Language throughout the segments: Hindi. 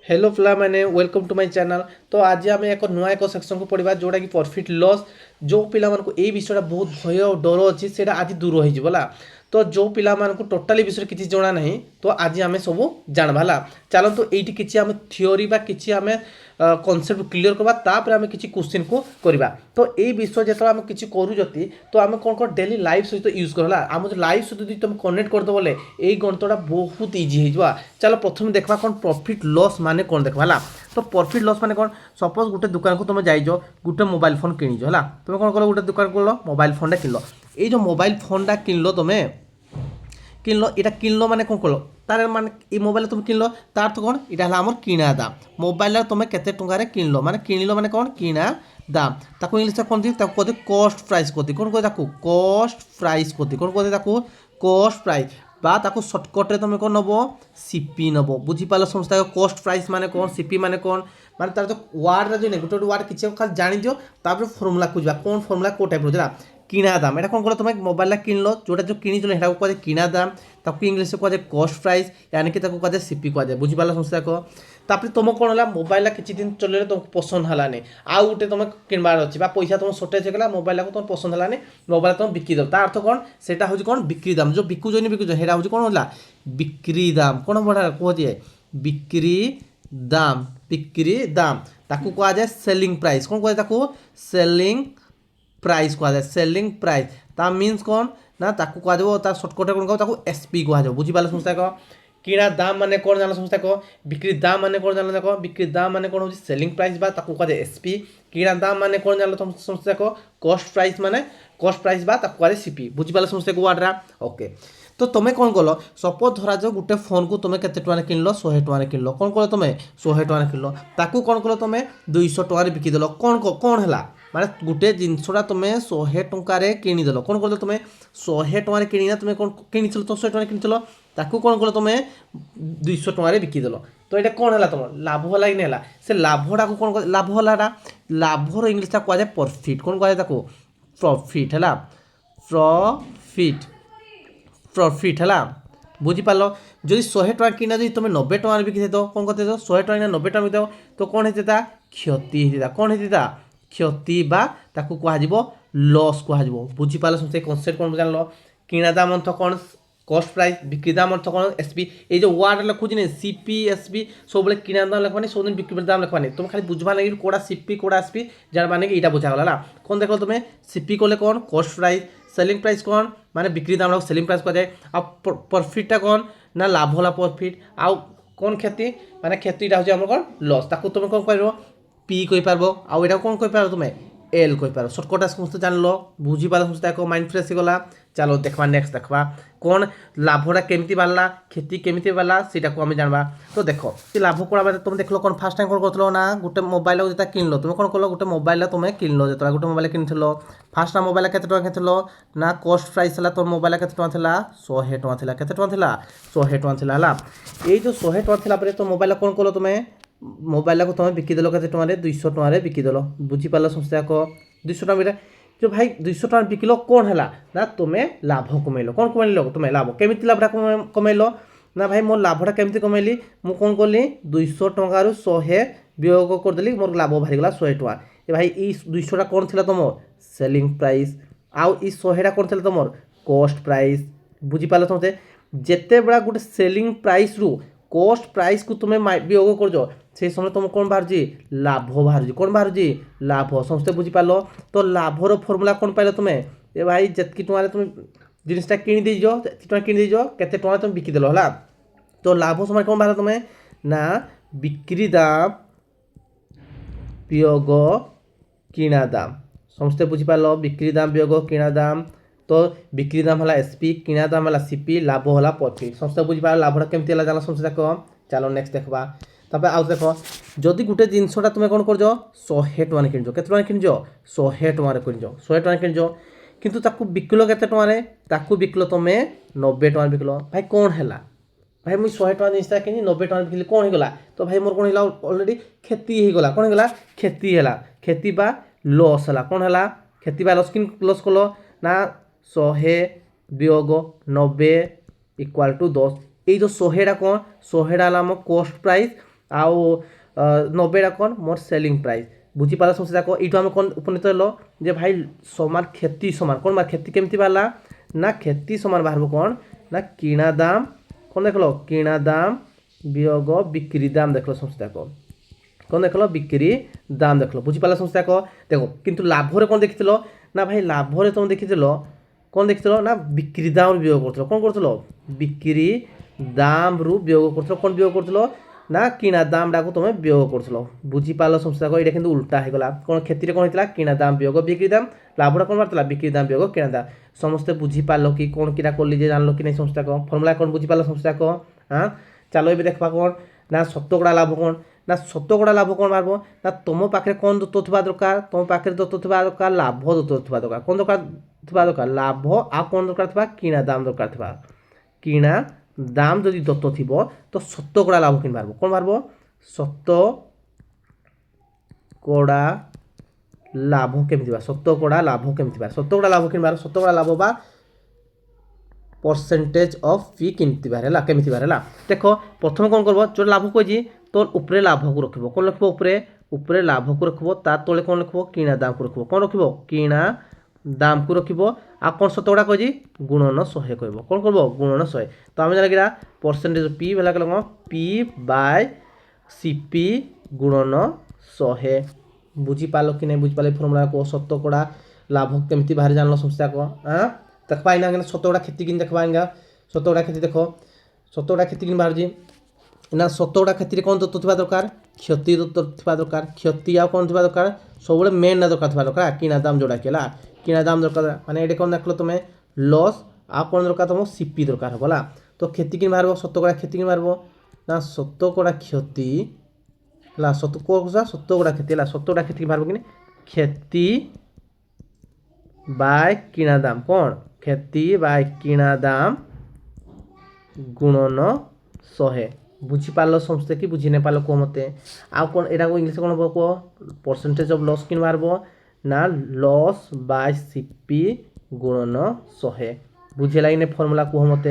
हेलो पिला मैंने वेलकम टू माय चैनल। तो आज आम एक नुआ एक सेक्शन को पढ़ा जोटा कि प्रॉफिट लॉस जो पिला मानक ए विषय बहुत भय और डर अच्छी से आज दूर होगा। तो जो पिला मानक टोटाली विषय किसी जना ना तो आज आम सब जानवा चलते ये किसी आम थियोरी बा किसी आम कनसेप्ट क्लीयर करवा तापर आम किसी क्वेश्चन को करवा। तो ये विषय जो आम किसी करूँ तो आम कौन कौन डेली लाइफ सहित यूज कर आम लाइफ सहित तुम कनेक्ट करदे बोले ये गणितटा बहुत इजी हो। चलो प्रथम देखा कौन प्रॉफिट लॉस माने कौन देखा। तो प्रॉफिट लॉस माने कौन सपोज गोटे दुकान को तुम जाइज गोटे मोबाइल फोन किणीज है तुम कौन कल गोटे दुकान को मोबाइल फोन किनल ये जो मोबाइल फोन किनल तुम्हें किनल यहाँ किनल माने कौन कल तार माने ये मोबाइल तुम किनल तार तो कौन यहाँ आम किणा दाम मोबाइल तुम केते टंकार किनल माने किणल माने कौन किणा दाम ताको इंग्लिश कौन थी कहते कस्ट प्राइस कहते कौन कहते कस्ट प्राइस कहते कौन कहते कस्ट प्राइस बा ताको सर्टकट तुम कौन नब सीपी नब बुझीपाल समझता कस्ट प्राइस माने कौन सीपी माने कौन माने तार जो वार्ड जो नहीं गोटे वार्ड किसी खाली जानी दियो तापर फर्मुला खोजा कौन फर्मुला को टाइप रहा किना दाम यहाँ कौन कल तुम मोबाइल किनल जोटा जो किनी यहाँ कह किना दाम ताको इंग्लिश कह कस्ट प्राइस यानी कि कह सीपी कह बुझीपाल समझता तापर तुम कौन है मोबाइल किसी दिन चल तुमको पसंद है आउ गोटे तुम किनबार अच्छी पैसा तुम सर्टेज होगा मोबाइल को तुम पसंद है मोबाइल तुम बिक्री दो तार अर्थ कौन से हूँ कौन बिक्री दाम जो बिकुच बिकुच है हूँ कौन है बिक्री दाम कौन बढ़ा कह बिक्री दाम ताकू कह जाए सेलिंग प्राइस कौन कह सेलिंग प्राइस कह सेलिंग प्राइस ता मीन्स कौन ना ताकू कह सर्टकट कौन कह एसपी कह बुझीपाल समझता कह किणा दाम माने कौन जान समझता कह बिक्री दाम माने कौन जान कह बिक्री दाम माने कौन हो सेलिंग प्राइस बा ताकू कह एसपी किणा दाम माने कौन जान समझता कह कस्ट प्राइस माने कस्ट प्राइस बा ताकू कह सीपी बुझीपाल समझता कह वार्डरा ओके। तो तुम्हें कौन कल सपोज धरा जाओ गोटे फोन को तुम्हें केते टଙ୍କା किनल 100 टଙ୍କା किनल कौन कल तुम्हें 100 टଙ୍କା किनल ताकू कौन कल तुम्हें 200 टଙ୍କା बिकिदेल कौन कौन है माने गोटे जिनसटा तुम्हें 100 टଙ୍କା किनीदेल कौन कल तुम्हें 100 टଙ୍କା किणीना तुम्हें कौन किनी तो 100 टଙ୍କା किनील ताकू कौन कल तुम्हें 200 टଙ୍କା बिकिदेल तो ये कौन है तुम लाभ है कि नहीं से लाभटा को कौन लाभ है लाभर इंग्लीश कह जाए प्रॉफिट कौन कह जाए प्रॉफिट है प्रॉफिट प्रॉफिट है बुझीपाल जदि 100 टଙ୍କା किना जी तुम 90 टଙ୍କା बिकी दो कौन कहते 100 टଙ୍କା 90 टଙ୍କା बिक तो कौन होता क्षति होता कौन होता क्षति बा ताकू कह लॉस कह बुझीपाल समझे कनसेप्ट कौन जान किणा दाम अर्थ कौन कस्ट प्राइस बिक्री दाम अर्थ कौन एसपी ये जो वार्ड लिखुच नहीं सीपी एसपी सब किणा दाम लिखवानी सब बिक्री दाम लिखवानी तुम खाली बुझवा लगे कोड़ा सीपी कोड़ा एसपी जान माने यहाँ बुझागला कौन देख तुम्हें सीपी कले कौन कस्ट प्राइस सेलिंग प्राइस कौन माने बिक्री दाम सेलिंग प्राइस कह जाए आ प्रॉफिटा कौन ना लाभ होला प्रॉफिट आउ कौन क्षति माने क्षतिटा हूँ कौन लॉस ताकू तुम कौन कह पी कही पार आउ यहाँ कौन कही पार तुम्हें एल कही पार सर्टकट समस्त जान लो बुझीपाल समझता माइंड फ्रेश होगा। चलो देखा नेक्स्ट देखा कौन लाभटा केमती बाहरला क्षति केमती बाहरला सीटा को आम जानवा। तो देख ये लाभ कौन तुम देख लो कौन फास्ट टाइम कौन कर ना गोटे मोबाइल जो किनल तुम कौन कल गोटे मोबाइल तुम किनल जो गोटे मोबाइल किन फास्ट ना मोबाइल केते टଙ୍କା किनल ना कस्ट प्राइस है तुम मोबाइल केते टଙ୍କା थिला 100 टଙ୍କା थिला केते टଙ୍କା थिला 100 टଙ୍କା थिला हला ये जो 100 टଙ୍କା थिला परे तो मोबाइल कौन कल तुम मोबाइल को तुम बिकिदेल केते टଙ୍କା 200 टଙ୍କା बिकिदेल बुझीपाल समस्या को 200 टଙ୍କା जो भाई 200 टଙ୍କା बिकिल कौन है ना तुम्हें लाभ कमेल कौन कमेल तुम्हें लाभ केमी लाभटा कमेल ना भाई मोर लाभटा केमती कमेली मु कौन कली 200 टଙ୍କାରୁ 100 वियोग करदेली मोर लाभ बाहरीगला 100 टଙ୍କା ये भाई ये 200टा कौन थी तुम सेलिंग प्राइस आउ ये 100टा कौन थी तुम कस्ट प्राइस बुझीपाल समझे जिते बड़ा गोटे सेलिंग प्राइस रु कस्ट प्राइस को तुम्हें वियोग कर से समय तुम कौन बाहर लाभ बाहर कौन बाहर लाभ समस्ते बुझीपाल। तो लाभर फर्मुला कौन पाइल तुम्हें ये भाई जितकी टଙ୍କା तुम जिनटा किनी दीज किनी दीज केते टଙ୍କା तुम बिकिदेल है तो लाभ समय कौन बाहर तुम्हें ना बिक्री दाम वियोग किणा दाम समस्ते बुझीपाल बिक्री दाम वियोग किणा दाम तो बिक्री दाम है एसपी किणा दाम है सीपी लाभ है प्रॉफिट समस्ते बुझीपाल लाभटा केमती है जान समस्या कह चलो नेक्स्ट देखा तब आउ देख जदि गोटे जिनसटा तुम कौन कर 100 टଙ୍କା किन के किन 100 टଙ୍କା किन 100 टଙ୍କା किन किंतु ताकू बिकिल के ताकू बिकिल तुम 90 टଙ୍କା बिकिल भाई कौन है भाई मुझे 100 टଙ୍କା जिनसा कि 90 टଙ୍କା बिकिली कौन होगा तो भाई मोर कौन है अलरेडी क्षति होगा कौन होगा क्षति है क्षति बा लॉस है कौन है क्षति बा लॉस कि लॉस कल ना 100 वियोग 90 = 10 ये जो 100टा कौन 100टा आम कस्ट प्राइस आउ 90टा कौन मोर सेलिंग प्राइस बुझीपार समस्या जाक ये आम कौन उपनीत हेलो जे भाई समान क्षति समान कौन बार क्षति केमती बाहला ना क्षति समान बाहर कौन ना किणा दाम कौन देख लो किणा दाम वियोग बिक्री दाम देख लो समस्या जाक कौन देख लो बिक्री दाम देख लो बुझीपार समस्या जाक देखो किंतु लाभरे कौन देखी ना भाई लाभरे तुम देखी कौन देखी ना बिक्री दाम वियोग कर कौन कर बिक्री दाम रु वियोग कर कौन वियोग कर ना किणा दाम डाक तुम वियोग कर बुझीपार समस्या ये कि उल्टा हो गला कौन क्षति कौन होता किणा दाम वियोग बिक्री दाम लाभटा कौन बाहर बिक्री दाम वियोग किणा दाम समस्ते बुझीपार कि कौन किटा कल जानल कि नहीं समस्या को फर्मुला कौन बुझीपार समस्या को हाँ चलो ये देखा कौन ना शतकड़ा लाभ कौन ना शतकड़ा लाभ कौन बाहर ना तुम पाखे कौन दत्त थोड़ा दरकार तुम पाखे दत्त थोड़ा दरकार लाभ दत्त थोड़ा दरकार कौन दरकार लाभ आ कौन दरकार थोड़ा किणा दाम दरकार थोड़ा किणा दाम जदि दत्त थी तो शतकड़ा लाभ कि बाहर कौन बाहर शतकड़ा लाभ केमती शतकड़ा लाभ केमती शतकड़ा लाभ कि बाहर शतकड़ा लाभ बा परसेंटेज ऑफ फी केमती बाहर है केमती बाहर है देख प्रथम कौन कर जो लाभ कही तो उपरे लाभ को रख कौन रख उपरे लाभ को रख तले कौन रख किणा दाम को रख कौन रख किणा दाम को रख आ कौन शतकड़ा कही गुणन 100 कह कौन कर गुणन 100 तो आम जाना परसेंटेज पी भला कल पी बाय सीपी गुणन 100 बुझीपाल कि नहीं बुझीपाल फर्मुला को शतकड़ा लाभ केमती बाहर जान समस्या को हाँ देख पाइना शतकड़ा क्षति कि देख पाएंगे शतकड़ा क्षति देख शतकड़ा क्षति कि बाहर ना शतकड़ा क्षति कौन दत्त थोड़ा दरकार क्षति दत्त थोड़ा दरकार क्षति आ कौन थोड़ा दरकार सब मेन ना दरकार थोड़ा दरकार किणा दाम जोड़ा के किणा दाम दरकार माने ये कौन देख तुम्हें लॉस आ कौन दरकार तुम सीपी दरकार होगा तो क्षति कि बाहर शतकड़ा क्षति कि बाहर ना शतकड़ा क्षति शतकड़ा क्षति बाहर कि क्षति बाय किणा दाम कौन क्षति बाय किणा दाम गुणन 100 बुझीपार समस्ते कि बुझी नहीं पाल कह मत आ कौन यहाँ इंग्लिश कौन हम कह परसेंटेज ऑफ लॉस कि बाहर ना लॉस बाय सीपी गुणन 100 बुझेगा कि फर्मुला कह मत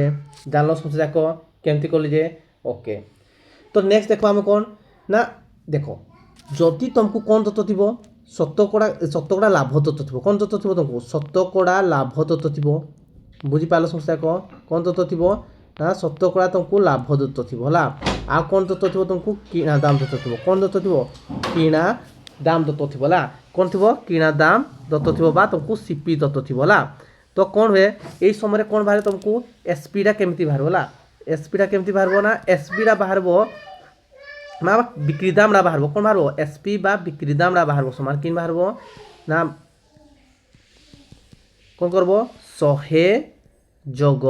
जान समस्या जाक केमती कल जे ओके तो नेक्स्ट देखो आम कौन ना देखो जदि तुमको कौन दत्त थी शतकड़ा लाभ दत्त थी कौन दत्त थी तुमको शतकड़ा लाभ दत्त थी बुझीपार समस्या कौन दत्त थी ना शतकड़ा तुमको लाभ दत्त थी है आ कौन दत्त थी तुमको किणा दाम दत्त थी कौन दत्त थी किणा दाम दत्त थी कौन थी किणा दाम दत्त थी तुमको सीपी दत्त थी तो कौन हुए यही समय कौन बाहर तुमको एसपीटा केमती बाहर एसपीटा केमती बाहर ना एसपीटा बाहर ना बिक्री दाम बाहर कौन बाहर एसपी बा बिक्री दाम बाहर समान कि बाहर ना कौन कर 100 जग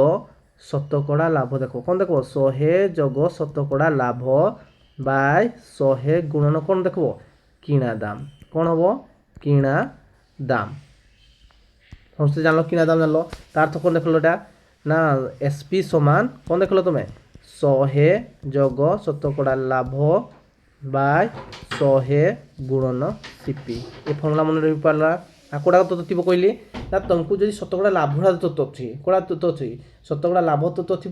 शतकड़ा लाभ देखो कौन देखो 100 जग शतकड़ा लाभ बाय 100 गुणन कौन देखो किणा दाम कौन हम किणा दाम समस्त जान किणा दाम जान तार तो कौन देख लो ना एसपी समान कौन देख लो तुम्हें 100 जग शतकड़ा लाभ बाय 100 गुणन सीपी ये फर्मुला मन रही पारा कौड़ा दत्त थी कहली ना तुमको जब शतकड़ा लाभटा दत्त थी कौड़ा दत्त थी शतकड़ा लाभ दत्त थी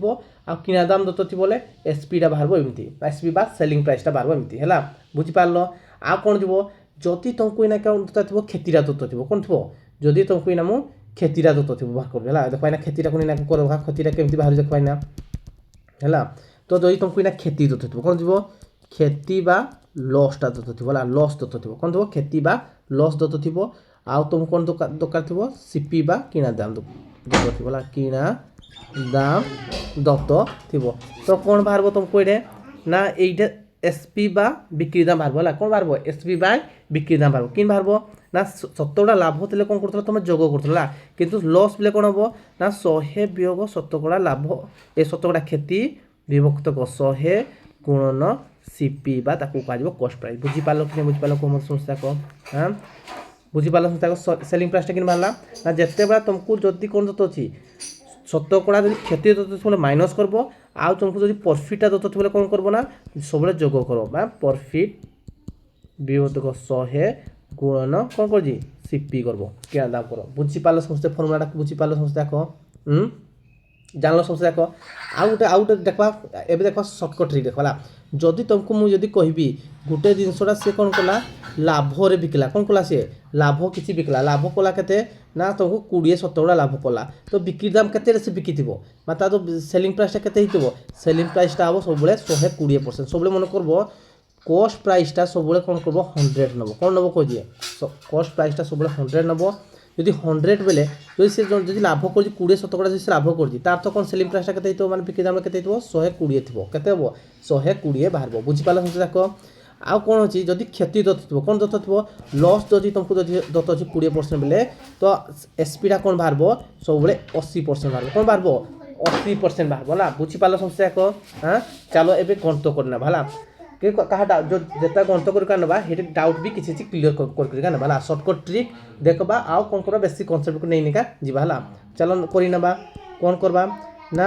आ किणा दाम दत्त थी बोले एसपीटा बाहर एमती एसपी बा सेलिंग प्राइसटा बाहर एमती है बुझीपार आ कौन जीव जदि तुमको इना कौन दत्त थी क्षतिटा दत्त थी कौन थी जदि तुमको इना मु क्षतिटा दत्त थी बाहर कर देख पाइना क्षतिटा कौन इना कर क्षतिटा केमती बाहर देख पाइना है तो जदि तुमको इना क्षति दत्त थी कौन जीव क्षति बा लसटा दत्त थी लस दत्त थी कौन थी क्षति बा लस दत्त थी आउ तुम कौन दरकार थी सीपी बा किणा दाम दत्त थी किणा दाम दत्त थी तो कौन बाहर तुमको ये ना ये एसपी बा बिक्री दाम बाहर कौन बाहर एसपी बाय बिक्री दाम बाहर कि बाहर ना शतकड़ा लाभ थे कौन कर तुम जोग कर कितु लस बोले कौन हम ना 100 वियोग शतकड़ा लाभ ए शतकड़ा क्षति विभक्त 100 गुणन सीपी बा ताकू कह कस्ट प्राइस बुझीपार कि नहीं बुझीपार कौन समस्या को हाँ बुझीपार समस्या को सेलिंग प्राइसटा कि बाहर ना जिते बड़ा तुमको जदि कौन दत्त अच्छी शतकड़ा जो क्षति दत्त थी माइनस कर आउ तुमको जो प्रॉफिटा दत्त थी कौन कर ना सब जोग कर प्रॉफिट विभक्त 100 गुणन कौन कर सीपी कर किणा दाम कर बुझीपार समस्या फर्मुलाटा बुझीपार समस्या को जानल समझे देख आउ गोटे देखा एवं देख सर्टकट ट्रिक देख जदि तुमको मुझे कहबी गोटे जिनसटा सी कौन कला लाभरे बिकला कौन कला सी लाभ किसी बिकला लाभ कला के ना तुमको 20-70 लाभ कला तो बिक्री दाम के से बिकी मतलब तो सेलिंग प्राइसटा के सेलिंग प्राइसटा हम सब 120% सब मन कर कस्ट प्राइसटा सब कौन कर 100 नब कौन नब कहे कस्ट प्राइसटा सब 100 नब যদি 100 বেলে যদি সে যদি লাভ করছি 20-70 যদি সে লাভ করছি তার তো কোন সেলিং প্রাইসটা কেতে হইতো মানে বিক্রি দাম কেতে হইতো 120 থিব কেতে হবো 120 বাহারব বুঝি পালা সমস্যা দেখো আউ কোন হচ্ছে যদি ক্ষতি দত্ত থিব কোন দত্ত থিব লস যদি তোমাকে যদি দত্ত আছে 20% বেলে তো এসপিটা কোন বাহারব সবুলে 80% বাহারব কোন বাহারব 80% বাহারব না বুঝি পালা সমস্যা দেখো হ্যাঁ চলো এবে গণিত করে না ভালা कि कहा जो जितना गणित कर नवा हेटे डाउट भी किसी क्लीयर कर नवा सर्टकट ट्रिक देखबा आउ कौन करवा बेसी कनसेप्ट को नहीं निका जीवा हला चलो करी नवा कौन करवा ना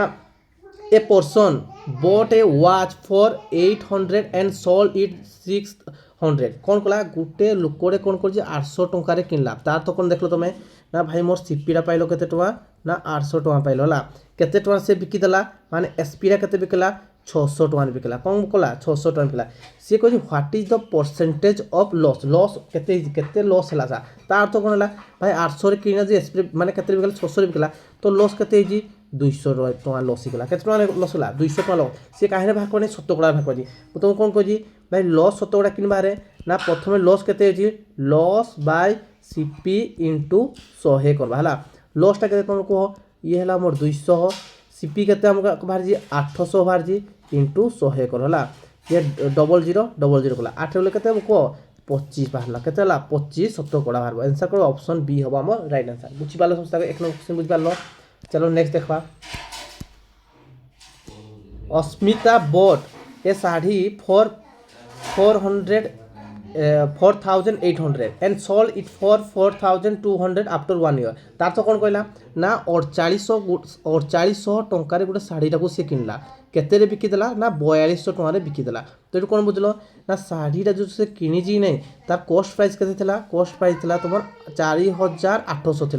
a person bot A watch for 800 and sold it 600 कौन कला गोटे लोकड़े कौन कर 800 टंकार किनला तार तो कौन देखलो तुम ना भाई मोर सीपीटा पाइल केते टका ना 800 टका पाइल हला केते टका से बिकिदेला माने एसपीटा केते बिकला 600 टका बिकला कौन कला 600 टका बिकला सी कह what is the percentage of loss loss केते लॉस है तार तो कौन है भाई 800 किना जे एसपी माने केते बिकला 600 बिकला तो लॉस केते 200 टका लॉस हिगला केते टका लॉस होला 200 टका लॉस सी काहे भाग करने 70 टका भाग करजी तुम कौन कह भाई लॉस 70 टका किन बारे ना प्रथम लॉस केते लॉस बाय सीपी इंटू 100 करवा है लॉसटा के तुम कह ये है मोर 200 सीपी के बाहर 800 बाहर इंटू 100 कर है ये 0000 कला 8 बोले कह 25 बाहर के 25 70 कड़ा बाहर आंसर कर ऑप्शन बी हम आम राइट आंसर बुझीपाल समस्या 1 नंबर क्वेश्चन बुझीपाल चलो नेक्स्ट देखा Asmita bought a sari for 4,800 and sold it for 4,200 after 1 year तार तो कौन कहला ना 4800 टंकार गोटे शाढ़ीटा सी किनला केते बिकिदेला ना 4200 टंकार बिकिदेला तो ये कौन बुझल ना शाढ़ीटा जो से किणी नहीं तार कस्ट प्राइस के कस्ट प्राइस थी तुम 4800 थी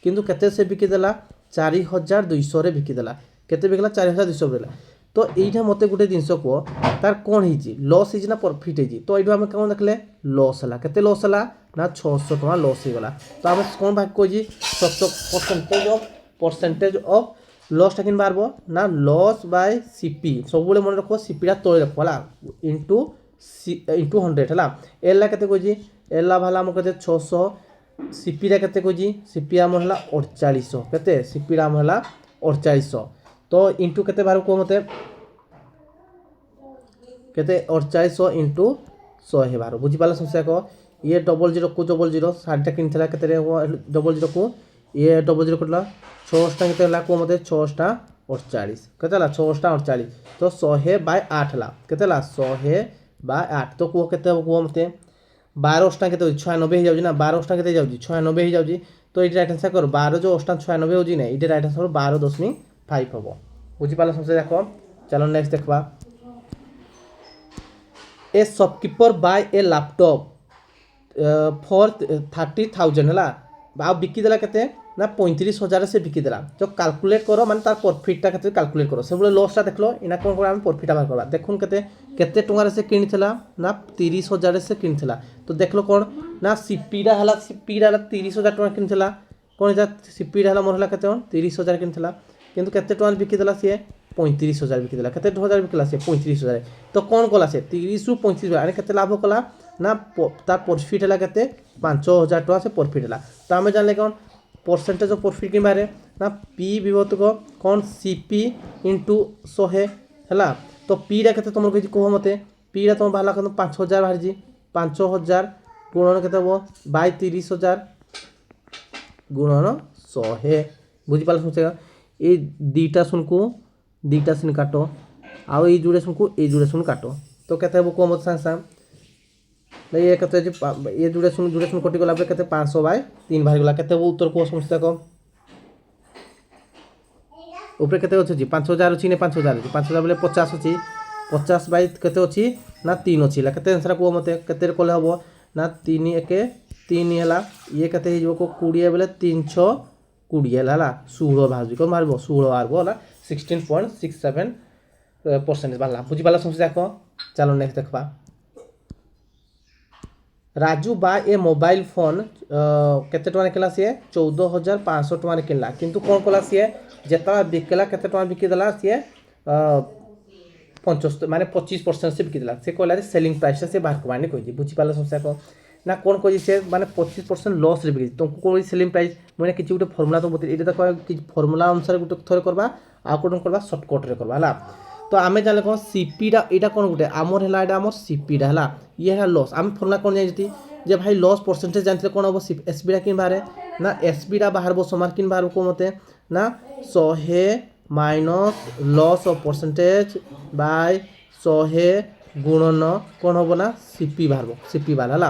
किंतु केते से बिकिदेला 4200 बिकिदेला केते बिकला 4200 बिकला तो यहीटा मत गोटे जिनस कह तार कौन हो लॉस हो ना प्रॉफिट हो तो ये आम कौन देखले लॉस है केते लॉस है ना 600 टका लॉस होगला तो आम कौन भाग कही परसेंटेज ऑफ लॉसटा कि बाहर ना लॉस बाय सीपी सब मन रख सीपीटा तले रख इंटू 100 है एला के कही एला भाला आम कहते 600 सीपीटा के कही सीपी आम है 4800 के सीपीटा आम है 4800 तो इंटू के बाहर कह मत के 4800 इंटू 100 बाहर बुझीपाल समस्या कह ये 00 को 00 शाढ़ीटा कि के 00 को ये 00 कटा 6टा के कह मत 6टा 48 के 6टा 48 तो 100/8 है के 100/8 तो कह के मत 12टा के 96 हो ना 12टा के 96 हो तो ये राइट आंसर कर 12 जो 8टा 96 हो ना ये राइट आंसर 12.5 हम बुझीपाल समझे देख चलो नेक्स्ट देखा a shopkeeper buy a laptop for 30,000 है आ बिकिदेला के ना 35,000 से बिकिदेला तो कैलकुलेट करो माने तार प्रॉफिटटा के कैलकुलेट करो सब लॉसटा देखलो इना कौन कर प्रॉफिट बाहर करवा देखुन केते टंकार से किनिथिला ना 30,000 से किनिथिला तो देखलो कौन ना सीपीटा 30,000 टका किनिथिला कौन सीपीटा मोर है केते 30,000 किनिथिला किंतु केते टका बिकिदेला सी 35,000 बिकिदेला केते 2000 बिकला सी 35,000 तो कौन कला से 30 रु 35 आने केते लाभ कला ना तार प्रॉफिट है केते 5,000 टका से प्रॉफिट है तो आम जानले कौन परसेंटेज ऑफ प्रॉफिट कि बारे ना पी विभक्त कौन सीपी इंटू 100 है तो पीटा के तुम कह मत पीटा तुम बाहर 5,000 बाहर 5,000 गुणन के बाय 30,000 गुणन 100 बुझीपाल समझेगा ये दीटा सुन को दीटा सुन काटो आउ ये जुड़े सुन को ये जुड़े सुन काटो तो कहते हैं कह मत सांग सांग ये कहते ये जुड़े सुन कटी गला कहते 500/3 बाहर गला कहते उत्तर को समझता कम ऊपर केते अच्छी 5,000 अच्छी ना 5,000 अच्छी 5,000 बोले 50 अच्छी 50/केते अच्छी ना 3 अच्छी केते आंसर कह मत केते कले हम ना 3 1 3 है ये केते को 20 बोले 300 20 है 16 बाहर कौन बाहर 16 बाहर है 16.67% बाहर बुझीपाल समझ देख चलो नेक्स्ट देखा राजू बाय ए मोबाइल फोन केते टका किला सी 14,500 टका किनला किंतु कौन कला सी जेता बिकला केते टका बिकिदेला सी 75 माने 25% से बिकिदेला से कहला सेलिंग प्राइस से बाहर करवानी कहि बुझीपाल समस्या को ना कौन कहि से माने 25% लॉस रे बिकि तुमको कोई सेलिंग प्राइस माने किछि गुटे फार्मूला तो बते एटा तो कि फार्मूला अनुसार गुटे थोर करबा आ कोन करबा शॉर्टकट रे करबा हला तो आमे जाने कौन सीपीटा एटा कौन गुटे आमर हला एटा आमर सीपीटा हला ये है लॉस आम फार्मूला कौन जानिति जे भाई लॉस परसेंटेज जानते कौन हम एसबीटा किन बाहर ना एसबीटा बाहर समान किन बाहर को मते ना 100 minus loss of percentage by 100 गुणन कौन हम ना सीपी बाहर सीपी बाहर हला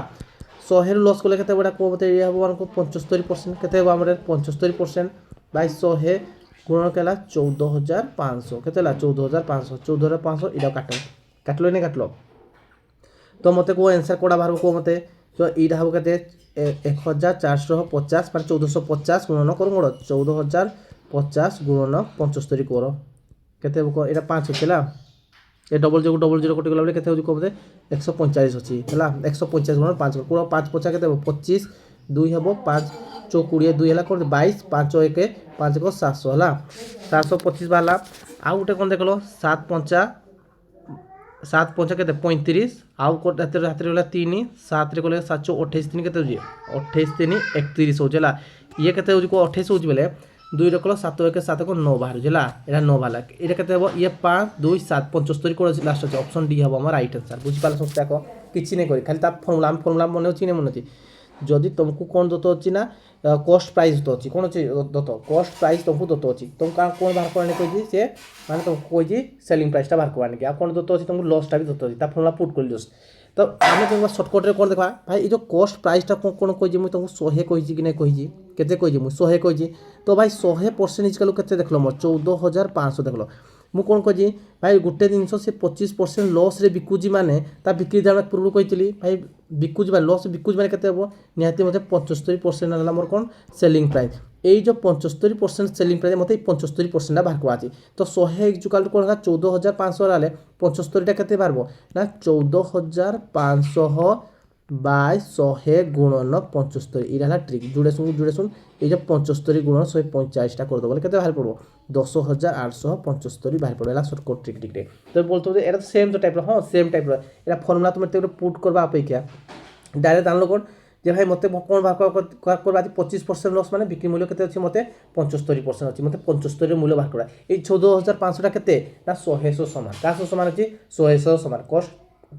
100 लॉस कले केते बडा को मते ये हम 75% केते हमर 75% बाय 100 गुणन केला 14,500 केते ला 14,500 इडा काटलो ने काटलो तो मते को आंसर कोडा बाहर को मते तो इडा हम केते 1,450 माने 1,450 गुणन करू मोड 14,050 गुणन 75 करो केते को एटा 5 होतेला ए डबल जीरो कोटी गला केते हो को मते 145 अछि हला 150 गुणन 5 पूरा 5 50 केते 25 2 हबो 5 चौ 20 2 हला कर 22 5 1 5 को 700 हला 725 वाला आ उटे कोन देखलो 7 5 केते 35 आउ को हाथ रे होला 3 7 रे कोले 728 3 केते होजी 28 3 31 हो जला ये केते होजी को 28 होजी बेले 2 रे कोलो 7 1 7 को 9 बाहर जला एरा 9 वाला एटा केते हो ये 5 2 7 75 को लास्ट अछि ऑप्शन डी हबो हमर राइट आंसर बुझि पाल समस्या को किछि नै करी खाली ता फॉर्मूला मने होछि नै मने होछि जदि तुमको कौन दत्त अच्छी ना कॉस्ट प्राइस दत्त अच्छी कौन अच्छी दत्त कॉस्ट प्राइस तुमको दत्त अच्छी तुम कौन बाहर करने कही से माने तुमको कही सेलिंग प्राइसटा बाहर करवाने की कौन दत्त अच्छी तुमको लॉसटा भी दत्त अच्छी ता फॉर्मूला पुट कर दियोस तो आमे तुमको शॉर्टकट रे कोन देखा भाई ये जो कॉस्ट प्राइसटा कौन कही मु तुमको 100 कही कि नै कही केते कही मु 100 कही तो भाई 100% इजकल केते देखलो मोर 14,500 देखलो मु कौन कही भाई गोटे जिनस से 25% लॉस रे बिकुजी माने ता बिक्री दाम पूर्व कही भाई बिकुजी बा लॉस बिकुजी माने केते हबो निहाती मते 75% हला मोर कोन सेलिंग प्राइस एई जो 75% सेलिंग प्राइस मते 75% बाहर को आछि तो 100 इक्वल कोन 14,500 वाले 75 टा केते बारबो ना 14,500 बाय 100 गुणन 75 इरा हला ट्रिक जुड़े सुन ए जो 75 गुणन 150 टा कर दो बोले केते बाहर पड़ो 10,875 बाहर पड़ेला शॉर्टकट ट्रिक रे तो बोलतो जे एरा सेम जो टाइप रो हां सेम टाइप रो एरा फार्मूला तुम ते पुट करबा अपेक्षा डायरेक्ट आनलो कोन जे भाई मते कोन बाहर करबा 25% लॉस माने बिक्री मूल्य केते अछि मते 75% अछि मते 75 रे मूल्य बाहर करा ए 14,500 टा केते ना 100 समान का समान अछि 100 समान कॉस्ट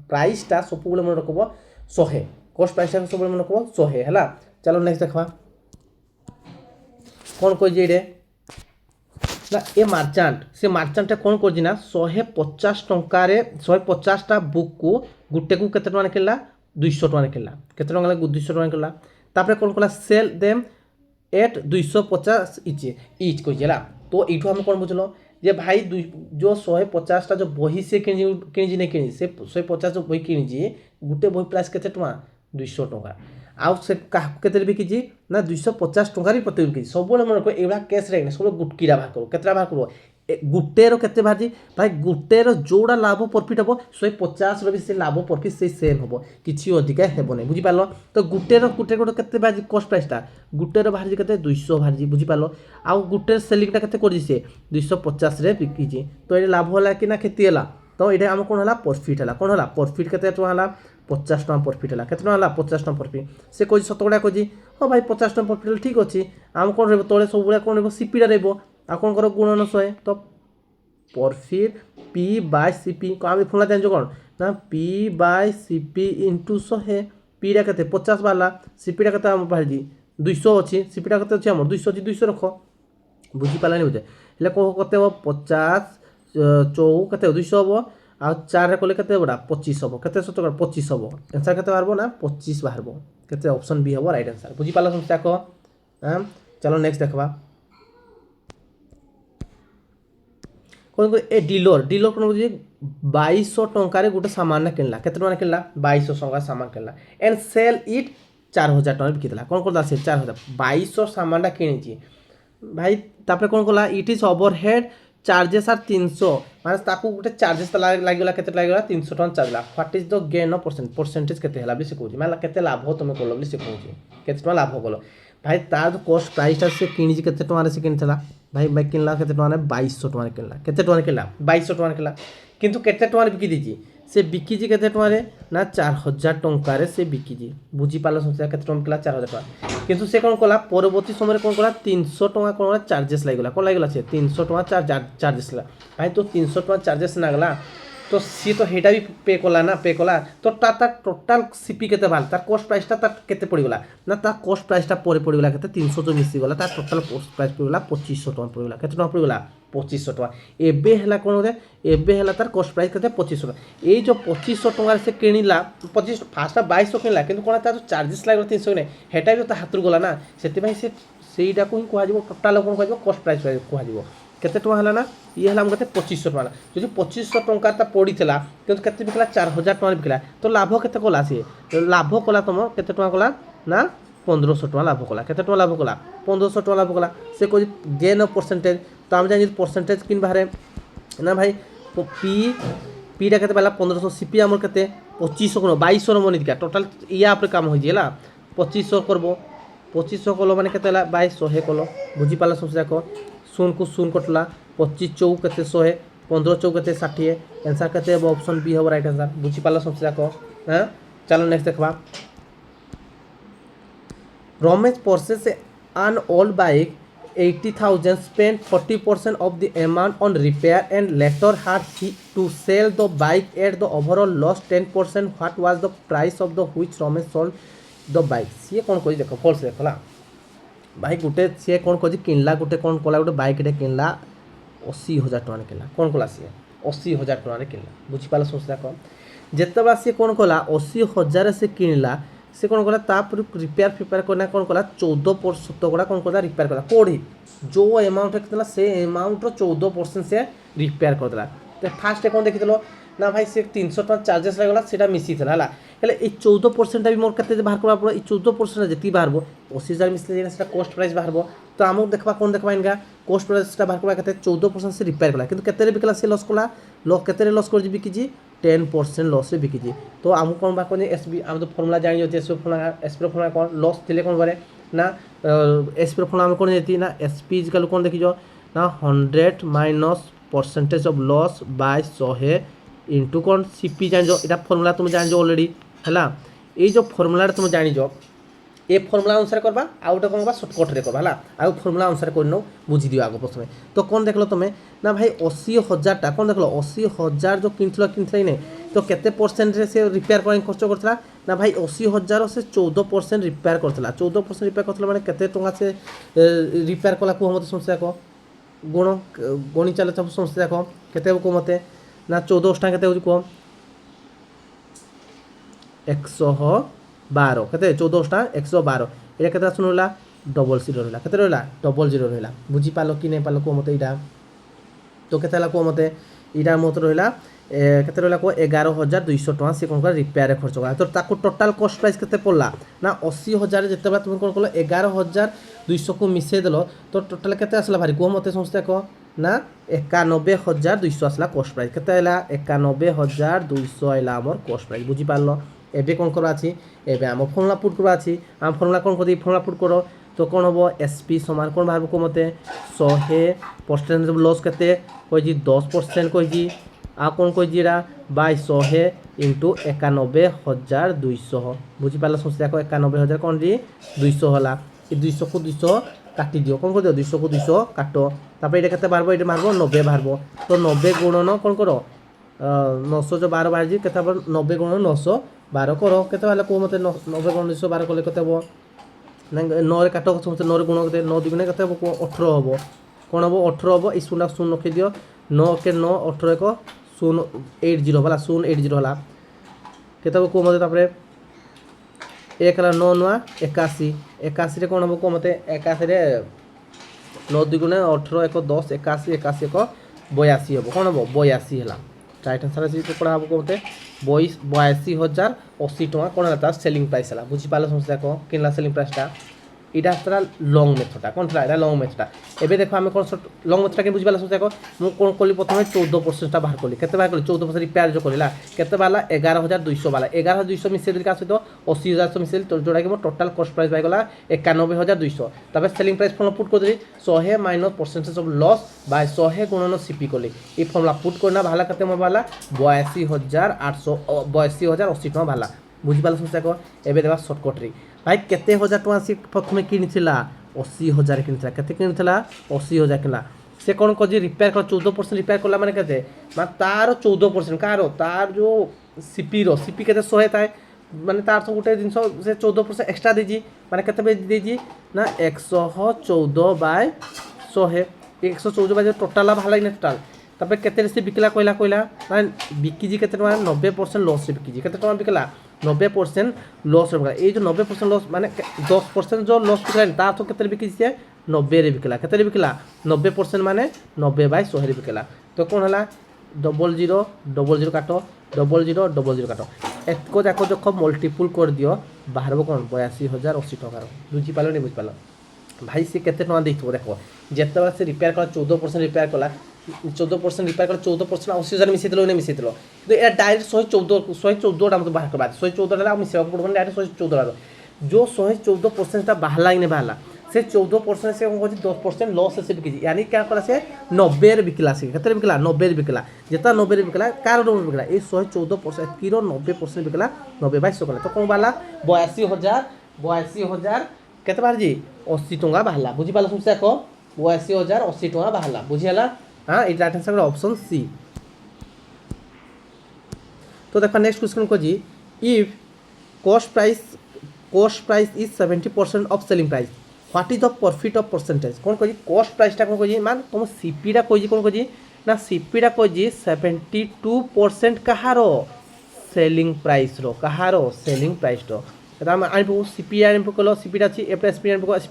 प्राइस टा सब गुलो मन रखबो 100 कॉस्ट प्राइस टा सब मन रखबो 100 हला चलो नेक्स्ट देखबा कौन कह जे ना ए मार्चांट कौन कर ना 150 टंकार 150 टा बुक को गुटे को केते टका किनला 200 टका किनला केते टका 200 टका किनला तापर कौन कला सेल देम एट 250 इच कहिला तो एठो हम कौन बुझलो जे भाई जो 150 टा जो बही से किनि नै किनि से 150 जो बही किनि जी गुटे बही प्राइस केते टका 200 टका आउ से केते बिकिजी ना 250 टका रे प्रति बिकिजी सब मन रखो एबा केस रे सब गुटकीरा बाहर करो केतरा बाहर करो गुटे रो केते बाजी भाई गुटे रो जोड़ा लाभ प्रॉफिट हबो 150 रो भी से लाभ प्रॉफिट से सेम हबो किछि अधिका हेबो नै बुझि पालो तो गुटे केते बाजी कॉस्ट प्राइस ता गुटे रो बाहर केते 200 बाहर जी बुझि पालो आउ गुटे सेलिंग ता केते करजी से 250 रे बिकिजी तो ए लाभ होला कि ना खेती होला तो एटा हम कोन होला प्रॉफिट होला कोन होला प्रॉफिट केते तो होला 50 टका प्रॉफिट होला केतना होला 50 टका प्रॉफिट से कोइ सतगडा कोजी हो भाई 50 टका प्रॉफिट ठीक अछि हम कोन रहबो तळे सब गुला कोन रहबो सीपी रहबो आ कोन करो गुणन 100 तो प्रॉफिट p बाय cp को हम फुला जान जो कोन ना p बाय cp * 100 p रा केते 50 वाला cp रा केते हम भाजी 200 अछि cp रा केते अछि हमर 200 अछि 200 रखो बुझी पालानी बुझे ले को कते हो 50 चौ कते 200 हो आ 4 रे कोले केते बडा 25 हो केते सतो 25 हो आंसर केते बारबो ना 25 बारबो केते ऑप्शन बी हो राइट आंसर बुझी पाला समस्या को चलो नेक्स्ट देखबा कोन को ए डीलर कोन बुझी 2200 टंका रे गुटे सामान किनला केते टंका किनला 2200 टंका सामान किनला एंड सेल इट 4000 टंका बिकितला कोन करदा से 4000 2200 सामानटा किनिची भाई तापर कौन कला it is overhead charges are 300 माने ताकू गोटे चार्जेस लागला केते लागला 300 टन चार्जला what is the gain of percentage केते हला बली से कहूची माने केते लाभ तुम कोलो बली से कहूची केते टन लाभ कोलो भाई तार जो कॉस्ट प्राइस ता से किनी केते टन से किनथला भाई बाइक किनला केते टन 2200 टन किनला केते टन किनला 2200 टन किनला किंतु केते टन बिकी दीची से बिकीजी केते टन ना 4000 टंका से बिकीजी बुझी पालो समस्या केते टन किला 4000 टंका किंतु से कौन कला परवर्ती समय कौन कला 300 टंका कौन चार्जेस लागला कौन लागला से 300 टंका चार्जेस ला भाई तो 300 टंका चार्जेस नागला तो सी तो हेटा भी पे कला ना पे कला तो ता टोटल सीपी केते भाल तार कॉस्ट प्राइस ता केते पड़ीगला ना ता कॉस्ट प्राइस ता परे पड़ीगला केते 300 जो मिसी गला ता टोटल कॉस्ट प्राइस पड़ीगला 2500 टंका पड़ीगला केते टंका पड़ीगला 2500 टंका एबे हला कोन होते एबे हला तार कॉस्ट प्राइस केते 2500 टंका ए जो 2500 टंका से किनिला 25 फास्ट 2200 किनिला किंतु कोन ता चार्जेस लागला 300 ने हेटा भी तो हातरु गला ना सेति भाई से सेईटा को ही कहजिबो टोटल कोन कहजिबो कॉस्ट प्राइस कहजिबो केते टंका हला ना ये हला हमके 2500 टंका जो 2500 टंका ता पड़ीथिला किंतु केते बिकला 4000 टंका बिकला तो लाभ केते कोला से लाभ कोला तुम केते टंका कोला ना 1500 टंका लाभ कोला केते टंका लाभ कोला 1500 टंका लाभ कोला से को गेन ऑफ परसेंटेज तो हम जानि परसेंटेज किन बाहरे ना भाई पी टा केते पहला 1500 सीपी हमर केते 2500 कोन 2200 मनि दिका टोटल या पर काम होई जेला 2500 करबो 2500 कोलो माने केते ला 2200 हे कोलो बुझी पाला समस्या को शून को शून कटला 25 चौक केते 100 15 चौक केते 60 आंसर केते अब ऑप्शन बी हो राइट आंसर बुझी पाला समस्या को हां चलो नेक्स्ट देखबा Ramesh purchase an old bike 80,000 spent 40% of the amount on repair and later had to sell the bike at the overall loss 10%. What was the price of the which Ramesh sold the bike? सी कौन कही देखो फॉल्स देखला भाई गोटे सी कौन कही किनला गोटे कौन कला गोटे बाइक किनला 80,000 टଙ୍କା किनला कौन कला सी 80,000 टଙ୍କା किनला बुझी पाला सोचला कौन जेतबा सी कौन कला 80,000 से किनला से कौन कला तापर रिपेयर फिपेयर करना कौन कला 14% गुड़ा कौन कला रिपेयर कला कोड़ी जो अमाउंट कितना से अमाउंट 14% से रिपेयर कर देला तो फास्ट कौन देखितलो ना भाई से 300 टଙ୍କା चार्जेस लागला सेटा मिसी थला हला हेले ए 14% भी मोर कते बाहर करबा पड़ो ए 14% जति बाहरबो 80,000 मिसले सेटा कॉस्ट प्राइस बाहरबो तो हमो देखबा कोन देखबा इनका कॉस्ट प्राइस सेटा बाहर करबा कते 14% से रिपेयर कला किंतु कते रे बिकला से लॉस कला लॉस कते रे लॉस कर जी बिकी 10% लॉस रे बिकी तो हमो कोन बा कोन एसबी हम तो फार्मूला जानि जो एसबी फार्मूला कोन लॉस थिले कोन बारे ना एसपी फार्मूला हम कोन जेती ना एसपी इक्वल कोन देखि जो ना 100 minus percentage of loss by 100 into कौन सीपी जान जो इटा फॉर्मूला तुम जान जो ऑलरेडी हैला ए जो फॉर्मूला तुम जानि जो ए फॉर्मूला अनुसार करबा आउटा कोन बा शॉर्टकट रे करबा हला आ फॉर्मूला अनुसार करनो बुझी दियो आगो प्रथमे तो कौन देखलो तुमे ना भाई 80,000 टा कौन देखलो 80,000 जो किनथलो नै तो केते परसेंट रे से रिपेयर करन खर्च करथला ना भाई 80,000 से 14% रिपेयर करथला 14% रिपेयर करथला माने केते टंका से रिपेयर कला को हमते समस्या को गुण गणी चले सब समस्या को केते को मते ना 14 टा केते हो को 112 केते 14 टा 112 एटा केते सुनला डबल जीरो रहला केते रहला डबल जीरो रहला बुझी पालो कि नै पालो को मते इटा तो केते ला को मते इटा मते रहला केते रहला को 11,200 टका से कोन रिपेयर खर्च करा तो ताको टोटल कॉस्ट प्राइस केते पड़ला ना 80,000 जेतेबा तुम कोन कलो 11,200 को मिसे देलो तो टोटल केते आसला भारी को मते समझते को ना 91,200 आसला कॉस्ट प्राइस केते आला 91,200 आइला हमर कॉस्ट प्राइस बुझी पारलो एबे कोन करा अछि एबे हम फॉर्मूला पुट करबा अछि हम फॉर्मूला कोन कदी फॉर्मूला पुट करो तो कौन हम एसपी समान कौन बाहर को मते 100% लॉस केते कोई जी 10% कोई जी आ कौन कोई जीरा बाय 100 इंटू 91,200 बुझी पाला समस्या को 91,000 कौन जी 200 होला ए 200 को 200 काटी दियो कौन को दियो 200 को 200 काटो तापर एटा केते बारबो एटा मारबो 90 बारबो तो 90 गुणन कौन करो 900 जो 12 बार जी केते 90 गुणन 912 करो केते वाला को मते 90 गुणन 212 कोले केते हो 9 रे काटो समस्या 9 रे गुण केते 9 दुगुणे केते 18 हबो कोन हबो 18 हबो ई शून्य शून्य रखि दियो 9 के 9 18 को 080 होला 080 होला केते को मते तापरे 1 ला 9 9 81 81 रे कोन हबो को मते 81 रे 9 दुगुणे 18 1 10 81 81 को 82 हबो कोन हबो 82 होला राइट आंसर अछि तो पढ़ा हबो को मते 82,080 टका कोन हला सेलिंग प्राइस हला बुझी पालो समस्या को किनला सेलिंग प्राइस ता এটা আসলে লং মেথডটা কোন ଥିଲା এটা লং মেথডটা ଏବେ ଦେଖ ଆମେ কোন লং মেথডটা কেন বুঝিপালা সমস্ত দেখো ମୁଁ কোন কলি প্রথমে 14% বাহার কলি কেতে বাহার কলি 14% রিপেয়ার जो কলিলা কেতে বালা 11200 বালা 11200 মিশাই দেলি কা সହିତ 80000 মিশাই जोड़ा कि मोर टोटल कॉस्ट प्राइस पाई गला 91200 तबे सेलिंग प्राइस फॉर्मूला पुट कर देली 100 minus percentage of loss by 100 गुणन सीपी कली ई फॉर्मूला पुट करना भाला केते मोर बाला 82800 82080 टका भाला बुझी पाला समस्या को एबे देबा शॉर्टकट रे भाई केते हजार टका से प्रथमे किनिथिला 80000 किनिथिला केते किनिथिला 80000 किनला से कौन कजी रिपेयर कर 14% रिपेयर करला माने केते मान तार 14% कार तार जो सीपी केते 100 थाए माने तार तो गोटे जिनस से 14% एक्स्ट्रा देजी माने केते पे देजी ना 114/100 114 बाय टोटल भाला इन टोटल तबे केते से बिकला कोइला माने बिकीजी केते टका 90% लॉस रे बिकीजी केते टका बिकला 90% लॉस रे बिकला ए जो 90% लॉस माने 10% जो लॉस बिकला तार तो केते बिकीजी से 90 रे बिकला केते रे बिकला 90% माने 90/100 रे बिकला तो कोन हला 0000 काटो 0000 काटो एतको जाको जख मल्टीपल कर दियो बाहर कोन 82080 टका बुझी पालो नहीं बुझ पालो भाई से केते टका देइथो देखो जेते बार से रिपेयर कला 14% रिपेयर कला 14% रिपेयर कला 14% 80000 मिसे दिलो नहीं मिसे दिलो तो ए डायरेक्ट 114 टा मत बाहर करबा 114 ला मिसे पड़बो डायरेक्ट 114 जो 114% ता बाहला ही नहीं बाहला से 14% से कौन 10% लॉस से बिकी यानी क्या कला से 90 रे बिकला से केते बिकला 90 रे बिकला जेता 90 रे बिकला कार रो बिकला ए 114% किरो 90% बिकला 90/100 कला तो कोन वाला 82000 केते बार जी 80 टका बाहला बुझी पाला समस्या को 82080 टका बाहला बुझी हला हां ई राइट आंसर ऑप्शन सी तो देखो नेक्स्ट क्वेश्चन को जी if cost price is 70% of selling price what is the profit of percentage कौन कही कॉस्ट प्राइसटा कौन कही मान तुम सीपीटा कही कौन कही ना सीपीटा कही 72% कहार सेलिंग प्राइस रो कहार सेलिंग प्राइस रो आम आनिपो सीपी आनिपो कलो सीपीटा अछि एप्लास एसपी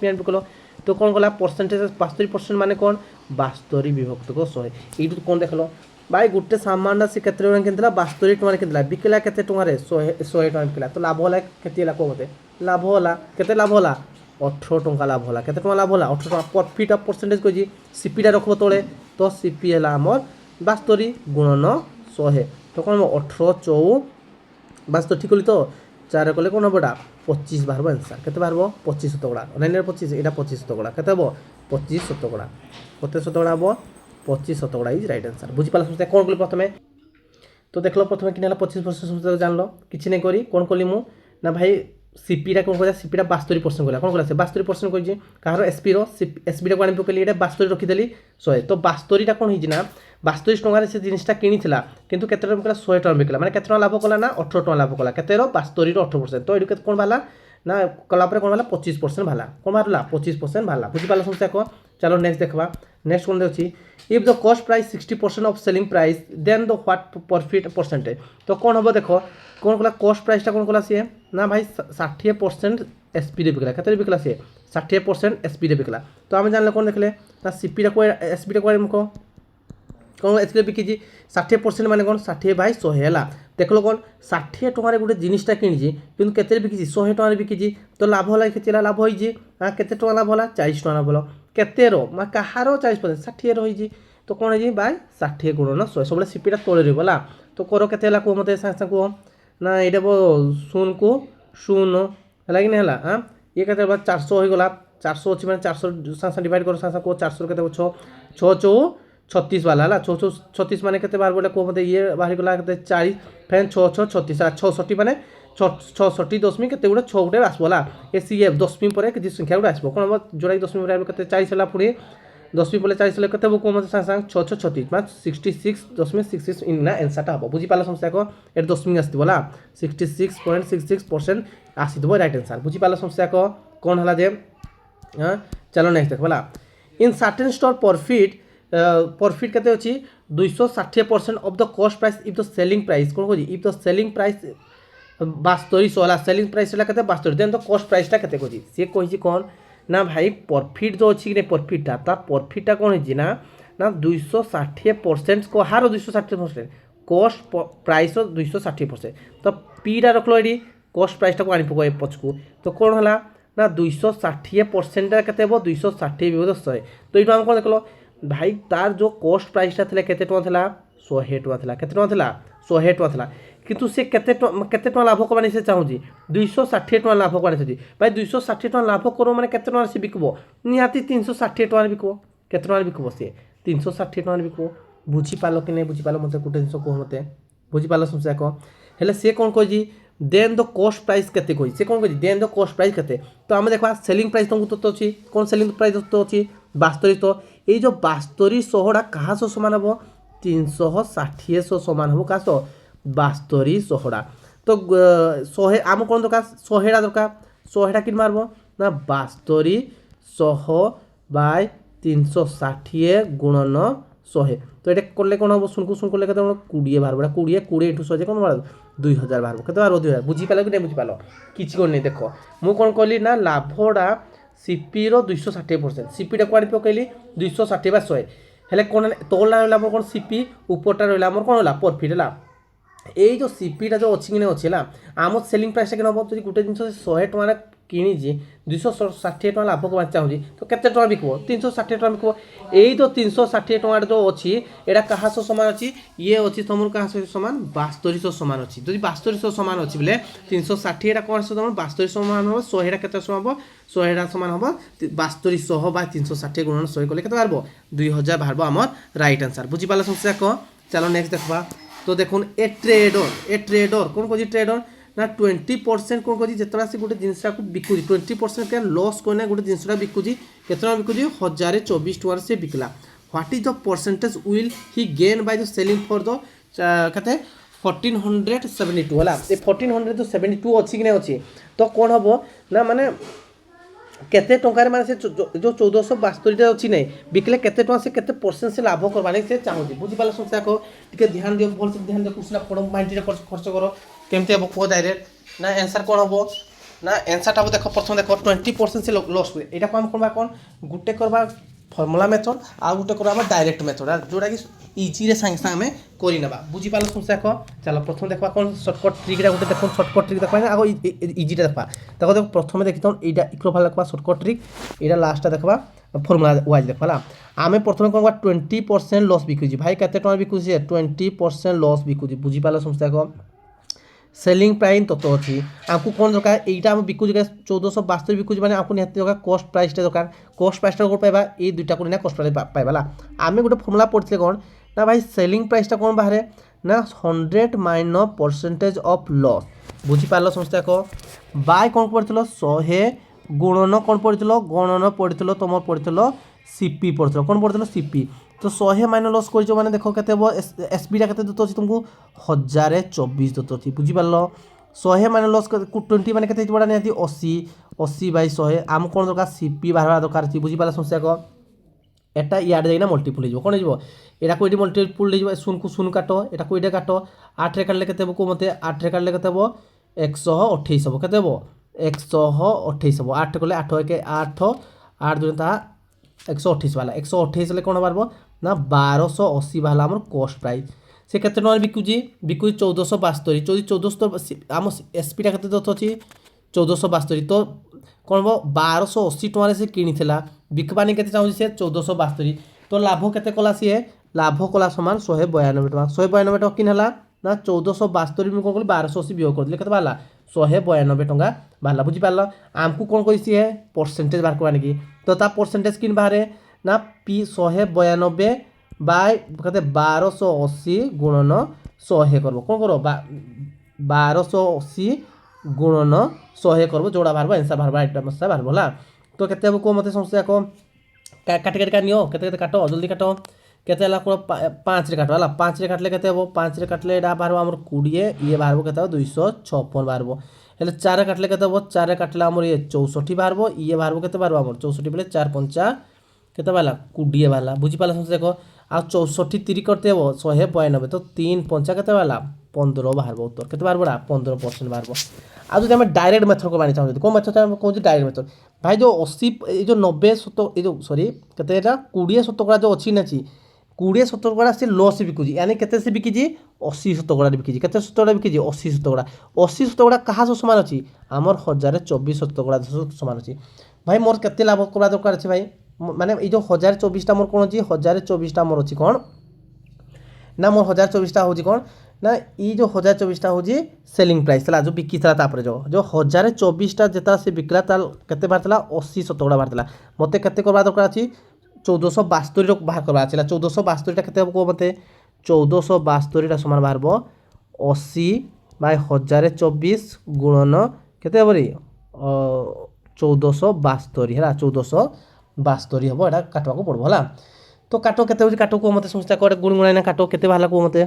आनिपो कलो तो कौन कला परसेंटेज 72% माने कौन 72 विभक्त को 100 एटू कौन देखलो भाई गोटे सामान से केते टका किनला 72 टका किनला बिकला केते टका रे 100 टका बिकला तो लाभ होला केते ला को मते लाभ होला केते लाभ होला 18 टका लाभ होला केते टका लाभ होला 18 टका प्रॉफिट ऑफ परसेंटेज को जी सीपीटा रखबो तळे तो सीपी हला हमर 72 गुणन 100 तो कोन 18 4 72 ठीक होली तो 4 कले कोन हबडा 25 बाहर आंसर केते बाहरबो 25 शतकड़ा 25 एटा 25 शतकड़ा केते हबो 25 शतकड़ा कते शतकड़ा हबो 25 शतकड़ा इज राइट आंसर बुझी पाला समस्या कोन कली प्रथमे तो देखलो प्रथमे किनला 25% समस्या जानलो किछि नै करी कोन कली मु ना भाई सीपीटा कौन करा सीपीटा 72% कला कौन कला से 72% कहि जे कहारो एसपी रो एसपी टा कोन पकली एटा 72 रखि देली 100 तो 72 टा कोन हि ना 72 टका रे से जिनिसटा किनिथिला किंतु केते टका बिकला 100 टका बिकला माने केते टका लाभ कला ना 18 टका लाभ कला केते रो 72 रो 18% तो एडु केते कोन भाला ना कला पर कोन भाला 25% भाला कोन मारला 25% भाला बुझि पाला समस्या को चलो नेक्स्ट देखबा नेक्स्ट कोन देखछि if the cost price 60% of selling price then the what profit percentage तो कोन हबो देखो कोन कला कॉस्ट प्राइसटा कोन कला से ना भाई 60% एसपी रे बिकला केते बिकला से 60% एसपी रे बिकला तो हम जानले कोन देखले ना सीपी रे को एसपी रे को हमको कोन एसपी रे बिकी जी 60% माने कोन 60/100 हैला देखलो कोन 60 टका रे गुटे जिनिसटा किनि जी किंतु केते रे बिकी जी 100 टका रे बिकी जी तो लाभ होला केते लाभ होई जी हां केते टका लाभ होला 40 टका लाभ होला केते रो मा कहारो 40% 60 रो होई जी तो कोन है जी बाय 60 गुणन 100 सबले सीपीटा तोळे रे बोला तो करो केते ला को मते सांग को ना एटा बो शून को शून हला कि नहीं हला हां ये केते बा 400 होई गला 400 अछि माने 400 सांसा डिवाइड करो सांसा को 400 केते 6 6 36 वाला हला 6 36 माने केते बार बोले को मते ये बाहर गला केते 40 फेन 6 36 66 माने 66 दशमिक केते गुडे 6 गुडे आसबोला एसीएफ दशमिक परे केते संख्या गुडे आसबो कोन जोड़ाई दशमिक परे केते 40 हला पुडी 10 पले 40 हला केते को मते सांग 6 36 माने 66.66 इन ना आंसर ता हबो बुझी पाला समस्या को एट दशमिक आस्ति बोला 66.66% आसी दबो राइट आंसर बुझी पाला समस्या को कोन हला जे हां चलो नेक्स्ट देख बोला इन सर्टेन स्टोर प्रॉफिट केते अछि 260% of the cost price if the selling price कोन कोजी इफ द सेलिंग प्राइस 72 वाला सेलिंग प्राइस हला केते 72 देन द कॉस्ट प्राइसटा केते कोजी से कहि कोन ना भाई प्रॉफिट जो अछि कि प्रॉफिटटा ता प्रॉफिटटा कोन हि ना ना 260% को हारो 260% कॉस्ट प्राइस 260% तो पीटा रखलो एडी कॉस्ट प्राइसटा को आनी पको पछकू तो कोन हला ନା 260% କେତେ ହେବ 260 ବିଭକ୍ତ 100 ତ ଏଇଠୁ ଆମେ କ'ଣ ଦେଖିଲ ଭାଇ ତାର ଯେଉଁ କଷ୍ଟ ପ୍ରାଇସଟା ଥିଲା କେତେ ଟଙ୍କା ଥିଲା 100 ଟଙ୍କା ଥିଲା କେତେ ଟଙ୍କା ଥିଲା 100 ଟଙ୍କା ଥିଲା କିନ୍ତୁ ସେ କେତେ ଟଙ୍କା ଲାଭ କରବାନି ସେ ଚାହୁଁଛି 260 ଟଙ୍କା ଲାଭ କରବାନି ସେଠି ଭାଇ 260 ଟଙ୍କା ଲାଭ କର ମାନେ କେତେ ଟଙ୍କା ସେ ବିକିବ ନିହାତି 360 ଟଙ୍କାରେ ବିକିବ କେତେ ଟଙ୍କାରେ ବିକିବ ସେ 360 ଟଙ୍କାରେ ବିକିବ ବୁଝିପାରିଲ କି ନାହିଁ ବୁଝିପାରିଲ ମୋତେ ଗୋଟେ ଜିନିଷ କୁହ ମୋତେ ବୁଝିପାରିଲ ସମସ୍ୟା କହ ହେଲେ ସେ କ'ଣ କହିଛି देन द कॉस्ट प्राइस केते कोई से कौन कही देन द कॉस्ट प्राइस केते तो आम देखा सेलिंग प्राइस तुमको तो अच्छी कौन सेलिंग प्राइस तो अच्छी 72 तो ये जो 7200 क्या सह सामान हम 360 सामान हम क्या 7200 तो 100 आम कौन दरकार 100 दरकार 100 कि मारब ना 7200 बाय 360 गुणन 100 तो ये कले कौन हम सुनकु सुन कले 20 बाहर 20 20 इंटू 100 कौन बाहर 2000 बाहर के 2000 बुझीपाल कि नहीं बुझीपाल किसी कर नहीं देख मुझे कहली ना लाभटा सीपी रो 260% सीपीटा कुआड़े पकईली 260 बा 100 हेल्ले कौन तलटा रहा कौन सीपी उपरटा रहा कौन है प्रॉफिट है ये जो सीपीटा जो अच्छी कि नहीं अच्छी है आम सेलिंग प्राइस के हम जो गोटे जिन 100 टकर किणी 260 टका लाभ करवा चाहूँगी तो केते टका बिकब 360 टका बिकब यही तो 360 टका जो अच्छी यहाँ क्या सह सामान अच्छी ये अच्छी तुम क्या सामान 7200 सामान अच्छी जो 7200 सामान अच्छी बोले 360 यहाँ कौन तुम 7200 सामान हम 100 के सामान हम 100 सामान हम 7200 बाय 360 गुणन 100 कले के बाहर 2000 बाहर आम राइट आंसर बुझीपाल समस्या कह चलो नेक्स्ट देखा तो देखो ए ट्रेडर कौन कह ट्रेडर ना 20% कौन करी जितना से गोटे जिनस बिकुची 20% क्या लॉस कोना गोटे जिनसा बिकुची केतना बिकुची 1024 टका से बिकला what is the percentage will he gain by the selling for the कहते 1472 है ये 1472 अच्छी कि नहीं अच्छी तो कौन हम ना माने केते टंकार माने से जो 1472 अच्छी नहीं बिकले केते टका से केते परसेंट से लाभ करवाने से चाहूँगी बुझीपाल समस्या को टिके ध्यान दियो भल से ध्यान दियो क्वेश्चन पढ़ो माइंड रे खर्च करो केमती हम कह डायरेक्ट ना आंसर कौन हम ना आंसरटा देख प्रथम देख 20% से लॉस हुए यहाँ को आम करवा कौन गोटे करवा फर्मुला मेथड आ गोटे करवा डायरेक्ट मेथड जोटा कि इजी रे सांगे सांगे करना बुझीपाल समस्या कह चलो प्रथम देखा कौन सर्टकट ट्रिक गोटे देख सर्टकट ट्रिक देखा आगे इजीटा देखा देखो देख प्रथम देखी यहाँ इक्रो भाग देखा सर्टकट ट्रिक यहाँ लास्ट देखा फर्मुला वाइज देखा आम प्रथम कौन 20% लॉस बिकुची भाई केते टका बिकुची 20% लॉस बिकुची बुझीपाल समस्या कह सेलिंग प्राइस तो अच्छी आपको कौन दरकार यहाँ आम बिकुची 1472 बिकुची मैंने आपको निहत दरकार कॉस्ट प्राइसटा दरकार कॉस्ट प्राइसटा कौन पाइबा ये दुईटा को ना कॉस्ट प्राइस पाइबा आम गोटे फर्मुला पढ़ते कौन ना भाई सेलिंग प्राइसटा कौन बाहर ना 100 माइनस परसेंटेज ऑफ लॉस बुझीपाल समस्या को बाय कौन पढ़ 100 गुणन कौन पढ़ गणन पढ़ तुम पढ़ सीपी पढ़ कौन पढ़ सीपी तो 100 माइनस लॉस कर मैंने देख के एसपीटा के दत्त अच्छी तुमको 1024 दत्त अच्छी बुझीपाल 100 माइनस लॉस 20 मैंने के निहती 80 बाय 100 आम कौन दरकार सीपी बाहर दरकार अच्छी बुझीपाल समस्या को एटा इे जाना मल्टीपुल हो कौन हो यहाँ को ये मल्टीपुल हो शून को शून काट यहाँ को ये काट 8 काटले के मत 8 काटले के 128 हम के 128 हम 8 कले 8 1 8 8 2 128 वाला 128 कौन बाहर ना 1280 बाहर आम कॉस्ट प्राइस से केते टका बिकुची 1472 जो 1400 आम एसपीटा के दत्त अच्छी 1472 तो कौन हम 1280 टकर से किनी बिकवानी के चाहूँ सी 1472 तो लाभ के कला सी लाभ कला सामान 192 टका 192 टका किन है ना 1472 में कौन कल 1280 वियोग कर के बाहर 192 टका बाहर बुझीपार आमको कौन कर सी परसेंटेज बाहर करवा कि तो ता परसेंटेज किन बाहर ना पी 192 बाय कहते 1280 गुणन 100 कर कौन कर 1280 गुणन 100 कर जोड़ा बाहर आंसर बाहर आइटम बाहर है तो केते को मत समस्या को काटी काट नियो केते काट जल्दी काट केते 5 रे काट है 5 रे काटले केते 5 रे काटले एटा बाहर आमर 20 ये बाहर केते 256 बाहर हेल्ले 4 काटले केते 4 काटले आमर ये 64 बाहर ये बाहर केते बाहर आमर 64 बोले 4 5 केते बाहर 20 बाहर बुझीपाल समस्या को आ 64 3 करते 192 तो 3 5 केते बाहर 15 बाहर उत्तर केते बाहर 15% बाहर आज जो डायरेक्ट मेथड को मानी चाहूँ कौन मेथड कौन डायरेक्ट मेथड भाई जो 80 जो 90 जो सॉरी केते 20 शतकड़ा जो अच्छी ना 20% से लॉस बिकुची यानी केते से बिकिजी 80% बिकिजी केते शतकड़ा बिकिजी 80%। 80% कहा समान अच्छी आमर 1024% समान अच्छी भाई मोर केते लाभ करवा दरकार अच्छे भाई माने ये जो 1024 मोर कौन अच्छी 1024 मोर अच्छी कौन ना मोर 1024 हूँ कौन ना ये जो 1024 हूँ सेलिंग प्राइस है जो बिकी था जो 1024 जिता से बिकला केते बाहर 80% बाहर मत के दरकार अच्छी 1472 बाहर करवा 1472 केते कह मत 1472 समान बाहर 80/1024 गुणन केते हम 1472 है 1472 हम यहाँ काटवा पड़ो है तो काट के काट कह मत समस्या कटे गुण गुणाइना काट के बाहर कह मत ये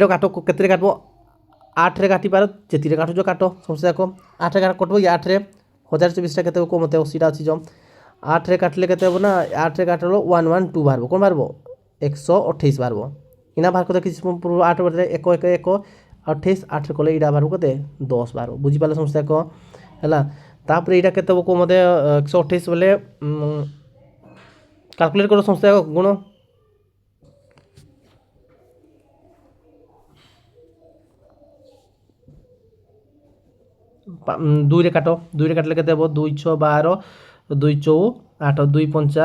काट के काटब 8 रे काटी पार जेती काटुच काट समस्या कह 8 रे कटब 8 रे 1024 के कह मत 80 अच्छी जो 8 रे काटले के ना 8 रे काटल 112 बाहर कौन बाहर 128 बाहर इना बाहर करते किसी 8 बजे 1 1 1 28 8 रे कले इटा बाहर के 10 बाहर बुझीपारे समस्या कह है तापर यहाँ के कह मत 128 बोले कैलकुलेट कर समस्या गुण 2 रे काट 2 रे काटले के 2 6 12 2 4 8 2 5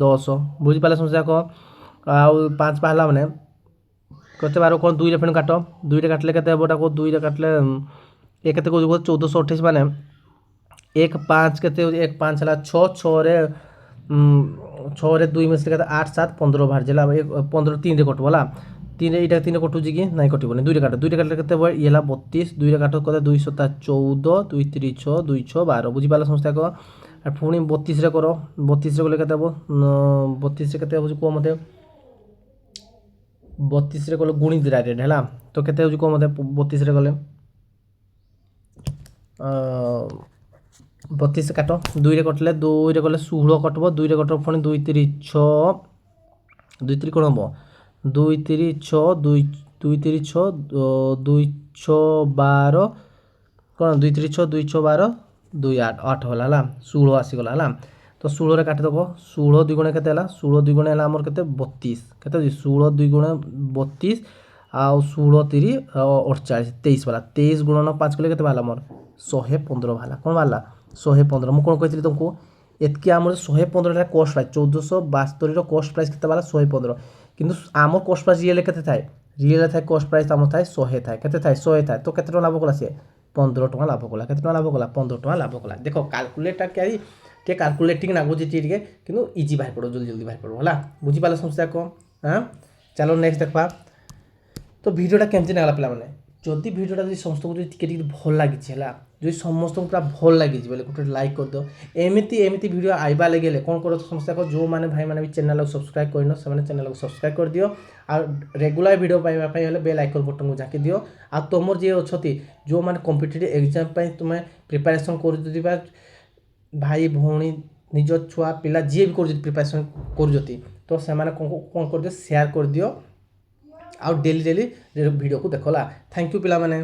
10 बुझीपारे समस्या कह आउ 5 पहला मैंने कते बार कौन 2 रे फिर काट 2 रे काटले के 2 रे काटले एक 1428 माने 1 5 के 1 5 है 6 6 रे 6 रे 2 मिसले 8 7 15 बाहर जला 15 3 रे कटब है 3 रे यहाँ 3 कटुची कि ना कटोनी 2 रे काट 2 रे काटले के ये 32 2 रे काट कते 2 7 14 2 3 6 2 6 12 बुझीपारे समस्या कह पुणी 32 रे कर 32 रे कले के 32 रे के कह मत 32 रे कले गुणी डायरेक्ट है तो के कह मत 32 रे कले 32 काट 2 रे कटले 2 रे कले 16 कटब 2 रे कटब पुणी 2 3 6 2 3 कौन हम 2 3 6 2 3 6 2 6 12 कौन 2 3 6 2 6 12 2 8 8 है 16 आसीगला है तो 16 काटिदेव 16 2 गुणे के 16 2 गुणे आमर के 32 के 16 2 गुणे 32 आउ 16 3 48 23 वाला 23 गुणन 5 कले के बाहर मोर 115 बाहर कौन बाहर 115 मुझे कौन कही तुमको एतकी आम 115 कस्ट प्राइस 1472 कस्ट प्राइस के 115 किंतु आम कस्ट प्राइस रियल के रियल थाए कस्ट प्राइस आम थाए 100 थाए के 100 थाए तो केते लाभ कला सी 15 टका लाभ कला केते लाभ कला 15 टका लाभ कला देख कैलकुलेटर क्या कैलकुलेटिंग नागुचे कि इजी बाहर पड़ो जल्दी जल्दी बाहर पड़ो है बुझीपारे समस्या कौन हाँ चलो नेक्स्ट देखा तो भिडियोटा केमती लगला पे मैंने जदि भिडियोटा समस्त को भल लगी है जो समस्त पूरा भल लगी बोले गोटे लाइक कर दो एमती एमती भिडियो आइबा लगे कौन कर समस्या को जो मैंने भाई मैंने भी चैनल को सब्सक्राइब करन से चैनल को सब्सक्राइब कर दियो और रेगुलर भिडियो पाइबा बेल आइकन बटन को झाँकी दियो आ तुम जी अच्छा जो मैंने कॉम्पिटिटिव एग्जाम तुम्हें प्रिपरेशन कर भाई भौणी निज छुआ पिला जी भी कर प्रिपरेशन कर तो से कौन कर दियो शेयर कर दियो आ डेली डेली वीडियो को देखला थैंक यू पिला माने।